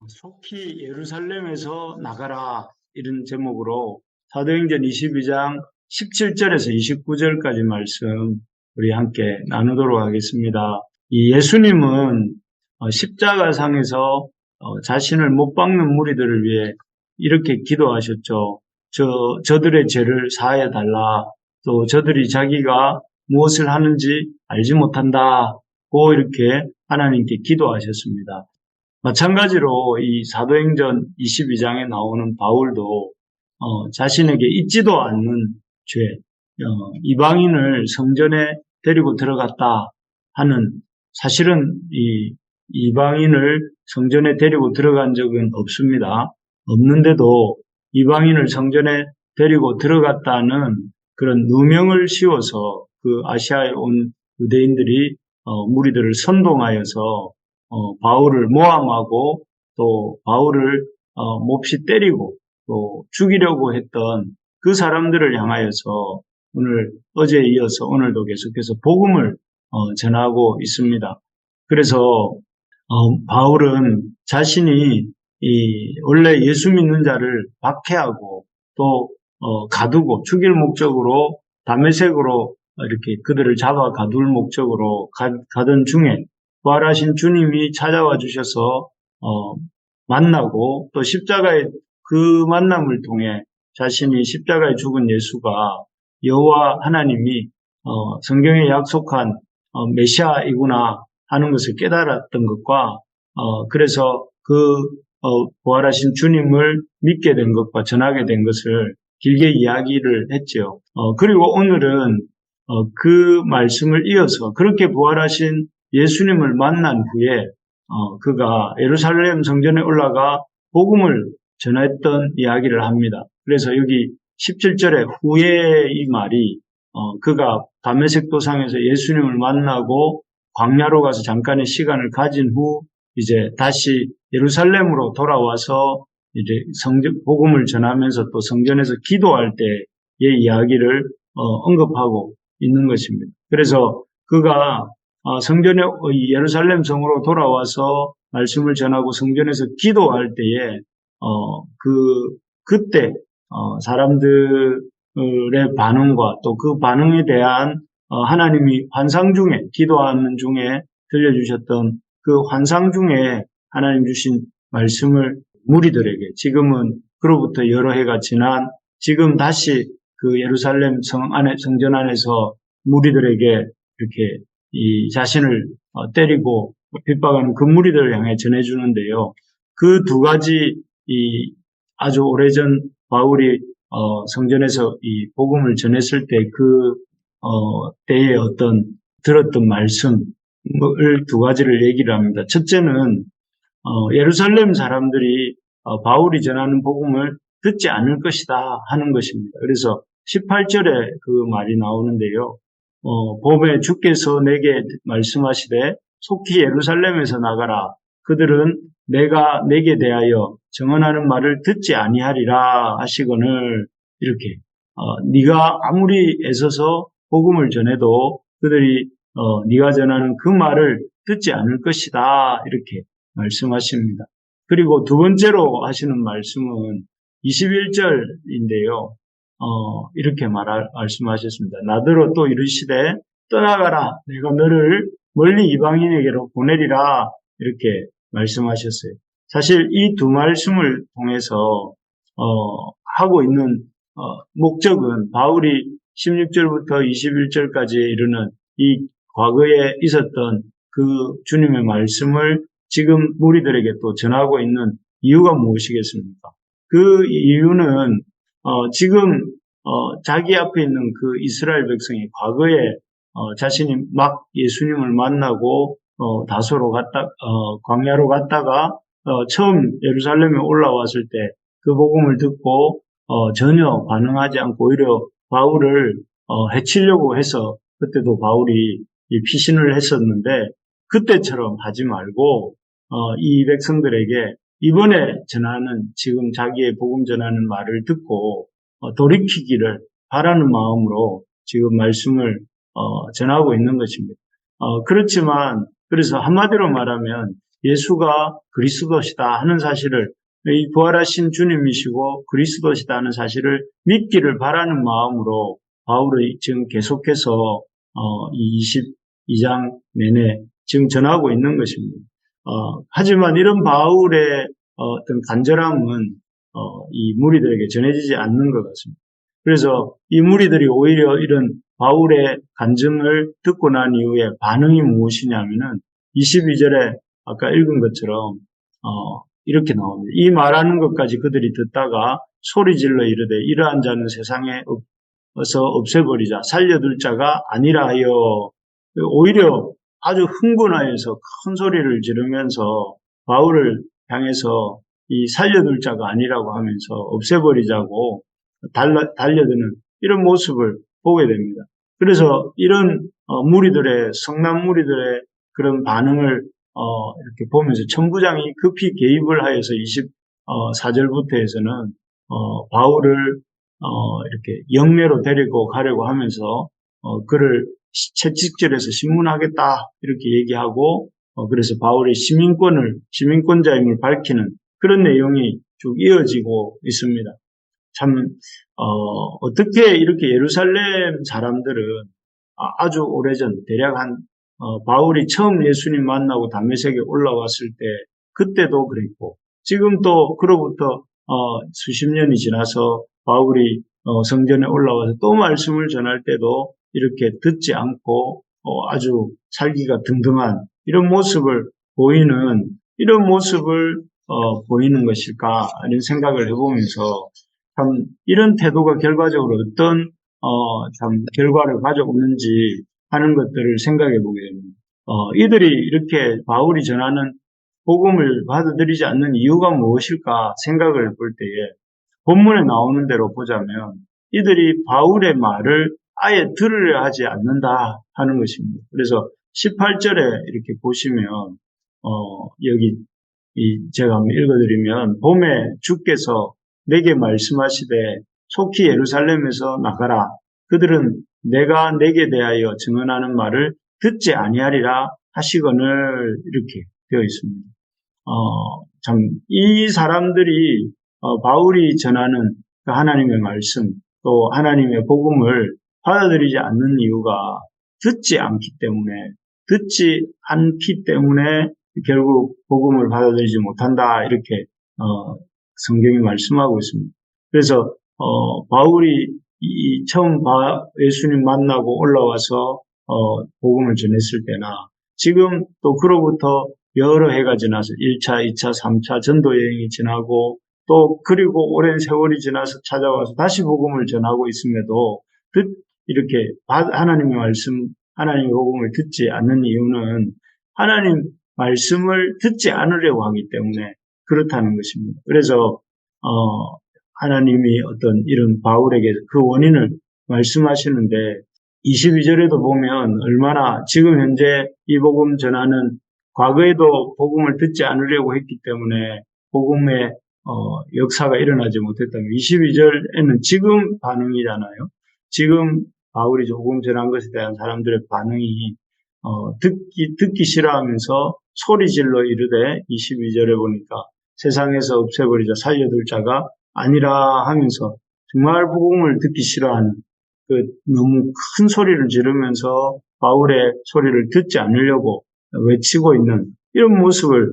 속히 예루살렘에서 나가라 이런 제목으로 사도행전 22장 17절에서 29절까지 말씀 우리 함께 나누도록 하겠습니다. 이 예수님은 십자가상에서 자신을 못 박는 무리들을 위해 이렇게 기도하셨죠. 저들의 죄를 사하여 달라. 또 저들이 자기가 무엇을 하는지 알지 못한다고 이렇게 하나님께 기도하셨습니다. 마찬가지로 이 사도행전 22장에 나오는 바울도 자신에게 있지도 않는 죄, 이방인을 성전에 데리고 들어갔다 하는, 사실은 이 이방인을 성전에 데리고 들어간 적은 없습니다. 없는데도 이방인을 성전에 데리고 들어갔다는 그런 누명을 씌워서 그 아시아에 온 유대인들이 무리들을 선동하여서 바울을 모함하고 또 바울을 몹시 때리고 또 죽이려고 했던 그 사람들을 향하여서 어제에 이어서 오늘도 계속해서 복음을 전하고 있습니다. 그래서 바울은 자신이 원래 예수 믿는 자를 박해하고 또 가두고 죽일 목적으로 다메섹으로 이렇게 그들을 잡아 가둘 목적으로 가던 중에 부활하신 주님이 찾아와 주셔서 만나고 또 십자가의 그 만남을 통해 자신이 십자가에 죽은 예수가 여호와 하나님이 성경에 약속한 메시아이구나 하는 것을 깨달았던 것과 그래서 그 부활하신 주님을 믿게 된 것과 전하게 된 것을 길게 이야기를 했죠. 그리고 오늘은 그 말씀을 이어서 그렇게 부활하신 예수님을 만난 후에 그가 예루살렘 성전에 올라가 복음을 전했던 이야기를 합니다. 그래서 여기 17절에 후에 이 말이 그가 다메섹 도상에서 예수님을 만나고 광야로 가서 잠깐의 시간을 가진 후 이제 다시 예루살렘으로 돌아와서 이제 복음을 전하면서 또 성전에서 기도할 때의 이야기를 언급하고 있는 것입니다. 그래서 그가 성전에 예루살렘 성으로 돌아와서 말씀을 전하고 성전에서 기도할 때에 그때 사람들의 반응과 또 그 반응에 대한 하나님이 환상 중에 기도하는 중에 들려주셨던 그 환상 중에 하나님 주신 말씀을 무리들에게 지금은 그로부터 여러 해가 지난 지금 다시 그 예루살렘 성전 안에서 무리들에게 이렇게 이 자신을 때리고 핍박하는 그 무리들을 향해 전해주는데요. 그 두 가지 이 아주 오래전 바울이 성전에서 이 복음을 전했을 때 때에 들었던 말씀을 두 가지를 얘기를 합니다. 첫째는 예루살렘 사람들이 바울이 전하는 복음을 듣지 않을 것이다 하는 것입니다. 그래서 18절에 그 말이 나오는데요. 봄에 주께서 내게 말씀하시되 속히 예루살렘에서 나가라. 그들은 내가 내게 대하여 증언하는 말을 듣지 아니하리라 하시거늘, 이렇게 네가 아무리 애써서 복음을 전해도 그들이 네가 전하는 그 말을 듣지 않을 것이다 이렇게 말씀하십니다. 그리고 두 번째로 하시는 말씀은 21절인데요. 이렇게 말씀하셨습니다. 나더러 또 이르시되 떠나가라. 내가 너를 멀리 이방인에게로 보내리라. 이렇게 말씀하셨어요. 사실 이 두 말씀을 통해서 하고 있는 목적은 바울이 16절부터 21절까지에 이르는 이 과거에 있었던 그 주님의 말씀을 지금 무리들에게 또 전하고 있는 이유가 무엇이겠습니까? 그 이유는 지금 자기 앞에 있는 그 이스라엘 백성이 과거에 자신이 막 예수님을 만나고 다소로 광야로 갔다가 처음 예루살렘에 올라왔을 때 그 복음을 듣고 전혀 반응하지 않고 오히려 바울을 해치려고 해서 그때도 바울이 피신을 했었는데, 그때처럼 하지 말고 이 백성들에게 이번에 전하는 지금 자기의 복음 전하는 말을 듣고 돌이키기를 바라는 마음으로 지금 말씀을 전하고 있는 것입니다. 그렇지만 그래서 한마디로 말하면 예수가 그리스도시다 하는 사실을, 이 부활하신 주님이시고 그리스도시다 하는 사실을 믿기를 바라는 마음으로 바울이 지금 계속해서 이 22장 내내 지금 전하고 있는 것입니다. 하지만 이런 바울의 어떤 간절함은 이 무리들에게 전해지지 않는 것 같습니다. 그래서 이 무리들이 오히려 이런 바울의 간증을 듣고 난 이후에 반응이 무엇이냐면은 22절에 아까 읽은 것처럼 이렇게 나옵니다. 이 말하는 것까지 그들이 듣다가 소리질러 이르되 이러한 자는 세상에 어서 없애버리자 살려둘 자가 아니라 하여, 오히려 아주 흥분하여서 큰 소리를 지르면서 바울을 향해서 이 살려둘 자가 아니라고 하면서 없애버리자고 달려드는 이런 모습을 보게 됩니다. 그래서 이런 무리들의, 성남 무리들의 그런 반응을 이렇게 보면서 천부장이 급히 개입을 하여서 24절부터 해서는 바울을 이렇게 영내로 데리고 가려고 하면서 그를 채찍질해서 신문하겠다 이렇게 얘기하고, 그래서 바울의 시민권자임을 밝히는 그런 내용이 쭉 이어지고 있습니다. 참 어떻게 이렇게 예루살렘 사람들은 아주 오래전, 대략 바울이 처음 예수님 만나고 담메색에 올라왔을 때 그때도 그랬고, 지금 또 그로부터 수십 년이 지나서 바울이 성전에 올라와서 또 말씀을 전할 때도 이렇게 듣지 않고 아주 살기가 등등한 이런 모습을 이런 모습을 보이는 것일까 하는 생각을 해보면서 참 이런 태도가 결과적으로 어떤 참 결과를 가져오는지 하는 것들을 생각해 보게 됩니다. 이들이 이렇게 바울이 전하는 복음을 받아들이지 않는 이유가 무엇일까 생각을 볼 때에 본문에 나오는 대로 보자면 이들이 바울의 말을 아예 들으려 하지 않는다 하는 것입니다. 그래서 18절에 이렇게 보시면 여기 제가 한번 읽어드리면, 봄에 주께서 내게 말씀하시되 속히 예루살렘에서 나가라. 그들은 내가 내게 대하여 증언하는 말을 듣지 아니하리라 하시거늘, 이렇게 되어 있습니다. 참 이 사람들이 바울이 전하는 하나님의 말씀, 또 하나님의 복음을 받아들이지 않는 이유가 듣지 않기 때문에 결국 복음을 받아들이지 못한다, 이렇게 성경이 말씀하고 있습니다. 그래서 바울이 처음 예수님 만나고 올라와서 복음을 전했을 때나 지금 또 그로부터 여러 해가 지나서 1차, 2차, 3차 전도 여행이 지나고 또 그리고 오랜 세월이 지나서 찾아와서 다시 복음을 전하고 있음에도 이렇게 하나님의 말씀, 하나님의 복음을 듣지 않는 이유는 하나님 말씀을 듣지 않으려고 하기 때문에 그렇다는 것입니다. 그래서 하나님이 어떤 이런 바울에게 그 원인을 말씀하시는데, 22절에도 보면 얼마나 지금 현재 이 복음 전하는, 과거에도 복음을 듣지 않으려고 했기 때문에 복음의 역사가 일어나지 못했다면, 22절에는 지금 반응이잖아요. 지금 바울이 복음 전한 것에 대한 사람들의 반응이 듣기 싫어하면서 소리질러 이르되, 22절에 보니까 세상에서 없애버리자 살려둘 자가 아니라 하면서 정말 복음을 듣기 싫어하는, 너무 큰 소리를 지르면서 바울의 소리를 듣지 않으려고 외치고 있는 이런 모습을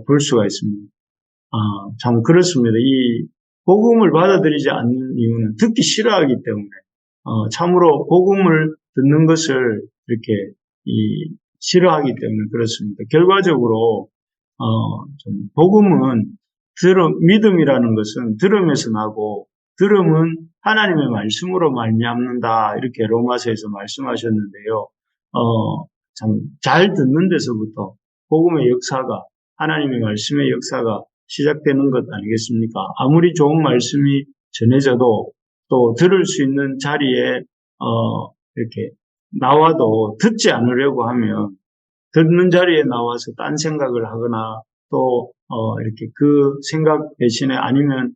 볼 수가 있습니다. 참 그렇습니다. 이 복음을 받아들이지 않는 이유는 듣기 싫어하기 때문에, 참으로 복음을 듣는 것을 이렇게 싫어하기 때문에 그렇습니다. 결과적으로 복음은 믿음이라는 것은 들음에서 나고, 들음은 하나님의 말씀으로 말미암는다, 이렇게 로마서에서 말씀하셨는데요. 참 잘 듣는 데서부터 복음의 역사가, 하나님의 말씀의 역사가 시작되는 것 아니겠습니까? 아무리 좋은 말씀이 전해져도 또 들을 수 있는 자리에 이렇게 나와도 듣지 않으려고 하면 듣는 자리에 나와서 딴 생각을 하거나 또 이렇게 그 생각 대신에 아니면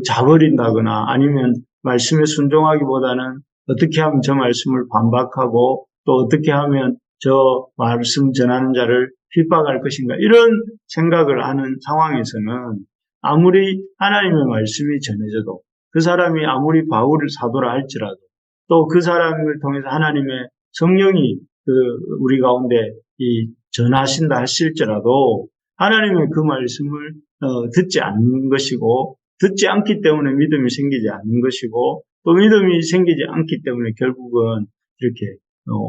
자버린다거나 아니면 말씀에 순종하기보다는 어떻게 하면 저 말씀을 반박하고 또 어떻게 하면 저 말씀 전하는 자를 핍박할 것인가 이런 생각을 하는 상황에서는 아무리 하나님의 말씀이 전해져도 그 사람이 아무리 바울을 사도라 할지라도 또 그 사람을 통해서 하나님의 성령이 우리 가운데 이 전하신다 하실지라도 하나님의 그 말씀을 듣지 않는 것이고 듣지 않기 때문에 믿음이 생기지 않는 것이고 또 믿음이 생기지 않기 때문에 결국은 이렇게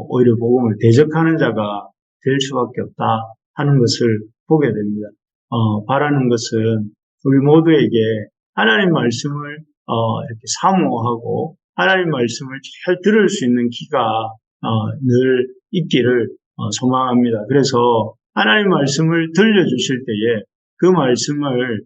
오히려 복음을 대적하는 자가 될 수밖에 없다 하는 것을 보게 됩니다. 바라는 것은 우리 모두에게 하나님 말씀을 이렇게 사모하고 하나님 말씀을 잘 들을 수 있는 귀가 늘 있기를 소망합니다. 그래서 하나님 말씀을 들려주실 때에 그 말씀을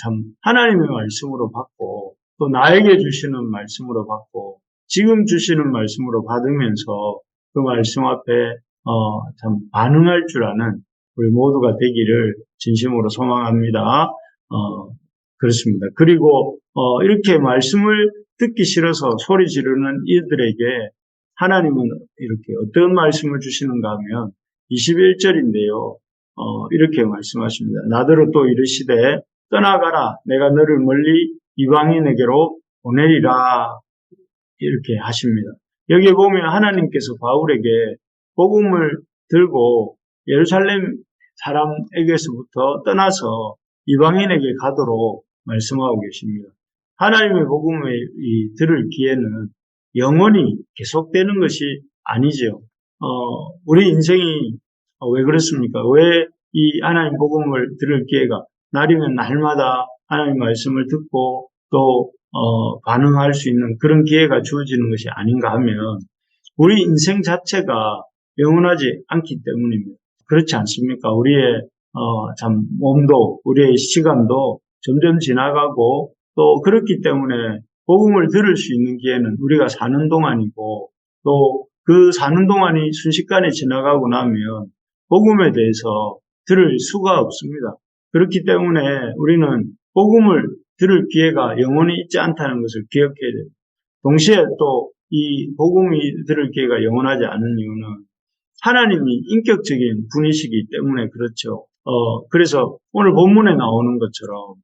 참 하나님의 말씀으로 받고 또 나에게 주시는 말씀으로 받고 지금 주시는 말씀으로 받으면서 그 말씀 앞에 참 반응할 줄 아는 우리 모두가 되기를 진심으로 소망합니다. 그렇습니다. 그리고 이렇게 말씀을 듣기 싫어서 소리 지르는 이들에게 하나님은 이렇게 어떤 말씀을 주시는가 하면 21절인데요. 이렇게 말씀하십니다. 나더러 또 이르시되 떠나가라 내가 너를 멀리 이방인에게로 보내리라 이렇게 하십니다. 여기에 보면 하나님께서 바울에게 복음을 들고 예루살렘 사람에게서부터 떠나서 이방인에게 가도록 말씀하고 계십니다. 하나님의 복음을 들을 기회는 영원히 계속되는 것이 아니죠. 우리 인생이 왜 그렇습니까? 왜 이 하나님 복음을 들을 기회가 날이면 날마다 하나님 말씀을 듣고 또 반응할 수 있는 그런 기회가 주어지는 것이 아닌가 하면 우리 인생 자체가 영원하지 않기 때문입니다. 그렇지 않습니까? 우리의 참 몸도 우리의 시간도 점점 지나가고 또 그렇기 때문에 복음을 들을 수 있는 기회는 우리가 사는 동안이고 또 그 사는 동안이 순식간에 지나가고 나면 복음에 대해서 들을 수가 없습니다. 그렇기 때문에 우리는 복음을 들을 기회가 영원히 있지 않다는 것을 기억해야 됩니다. 동시에 또 이 복음이 들을 기회가 영원하지 않은 이유는 하나님이 인격적인 분이시기 때문에 그렇죠. 그래서 오늘 본문에 나오는 것처럼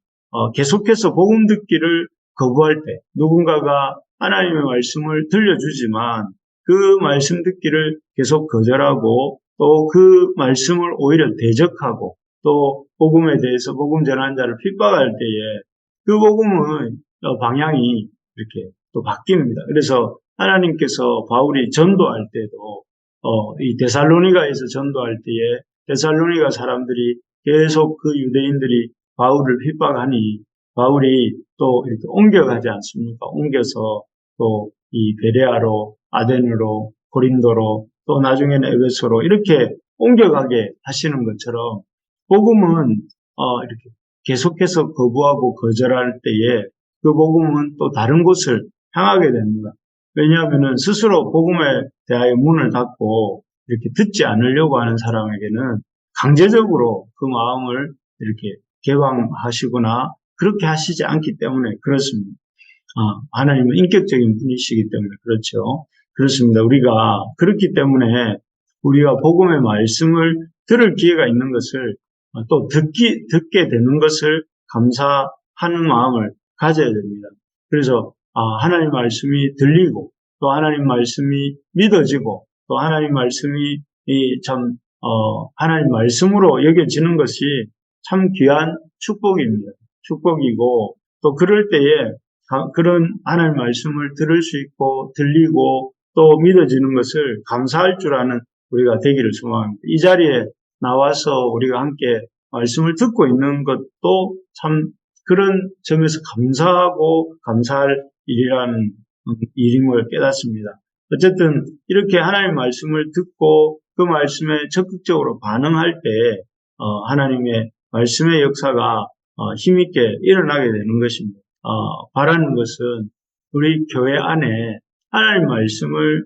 계속해서 복음 듣기를 거부할 때 누군가가 하나님의 말씀을 들려주지만 그 말씀 듣기를 계속 거절하고 또 그 말씀을 오히려 대적하고 또 복음에 대해서 복음 전하는 자를 핍박할 때에 그 복음의 방향이 이렇게 또 바뀝니다. 그래서 하나님께서 바울이 전도할 때도 이 데살로니가에서 전도할 때에 데살로니가 사람들이 계속 그 유대인들이 바울을 핍박하니 바울이 또 이렇게 옮겨가지 않습니까? 옮겨서 또 이 베레아로, 아덴으로, 고린도로 또 나중에는 에베소로 이렇게 옮겨가게 하시는 것처럼 복음은 이렇게 계속해서 거부하고 거절할 때에 그 복음은 또 다른 곳을 향하게 됩니다. 왜냐하면 스스로 복음에 대하여 문을 닫고 이렇게 듣지 않으려고 하는 사람에게는 강제적으로 그 마음을 이렇게 개방하시거나 그렇게 하시지 않기 때문에 그렇습니다. 하나님은 인격적인 분이시기 때문에 그렇죠. 그렇습니다. 우리가 그렇기 때문에 우리가 복음의 말씀을 들을 기회가 있는 것을 또 듣게 되는 것을 감사하는 마음을 가져야 됩니다. 그래서 하나님 말씀이 들리고 또 하나님 말씀이 믿어지고 또 하나님 말씀이 하나님 말씀으로 여겨지는 것이 참 귀한 축복입니다. 축복이고 또 그럴 때에 그런 하나님 말씀을 들을 수 있고 들리고 또 믿어지는 것을 감사할 줄 아는 우리가 되기를 소망합니다. 이 자리에 나와서 우리가 함께 말씀을 듣고 있는 것도 참 그런 점에서 감사하고 감사할 일이라는 일임을 깨닫습니다. 어쨌든 이렇게 하나님 말씀을 듣고 그 말씀에 적극적으로 반응할 때 하나님의 말씀의 역사가 힘있게 일어나게 되는 것입니다. 바라는 것은 우리 교회 안에 하나님 말씀을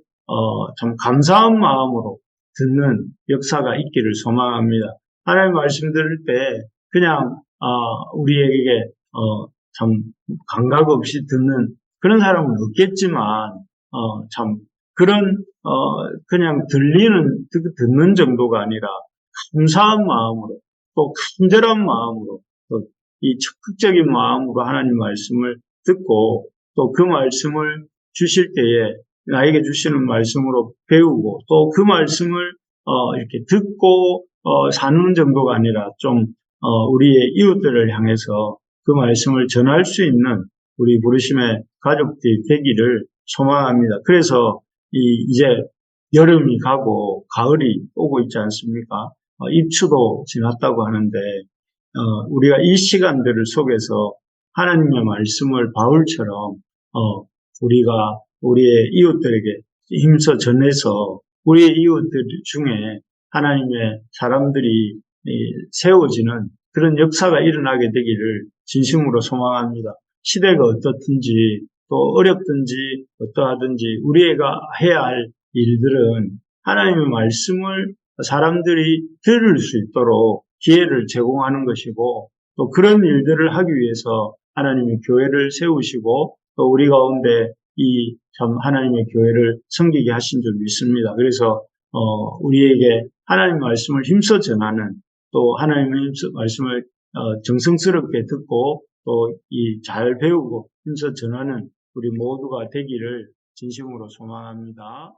참 감사한 마음으로 듣는 역사가 있기를 소망합니다. 하나님 말씀 들을 때 그냥 우리에게 참 감각 없이 듣는 그런 사람은 없겠지만 참 그런 그냥 듣는 정도가 아니라 감사한 마음으로 또 간절한 마음으로 또 이 적극적인 마음으로 하나님 말씀을 듣고 또 그 말씀을 주실 때에 나에게 주시는 말씀으로 배우고 또 그 말씀을 이렇게 듣고 사는 정도가 아니라 좀 우리의 이웃들을 향해서 그 말씀을 전할 수 있는 우리 부르심의 가족들이 되기를 소망합니다. 그래서 이제 여름이 가고 가을이 오고 있지 않습니까? 입추도 지났다고 하는데 우리가 이 시간들을 속에서 하나님의 말씀을 바울처럼 우리가 우리의 이웃들에게 힘써 전해서 우리의 이웃들 중에 하나님의 사람들이 세워지는 그런 역사가 일어나게 되기를 진심으로 소망합니다. 시대가 어떻든지 또 어렵든지 어떠하든지 우리가 해야 할 일들은 하나님의 말씀을 사람들이 들을 수 있도록 기회를 제공하는 것이고 또 그런 일들을 하기 위해서 하나님의 교회를 세우시고 또 우리 가운데 이 참 하나님의 교회를 섬기게 하신 줄 믿습니다. 그래서 우리에게 하나님의 말씀을 힘써 전하는 또 하나님의 말씀을 정성스럽게 듣고 또 잘 배우고 힘써 전하는 우리 모두가 되기를 진심으로 소망합니다.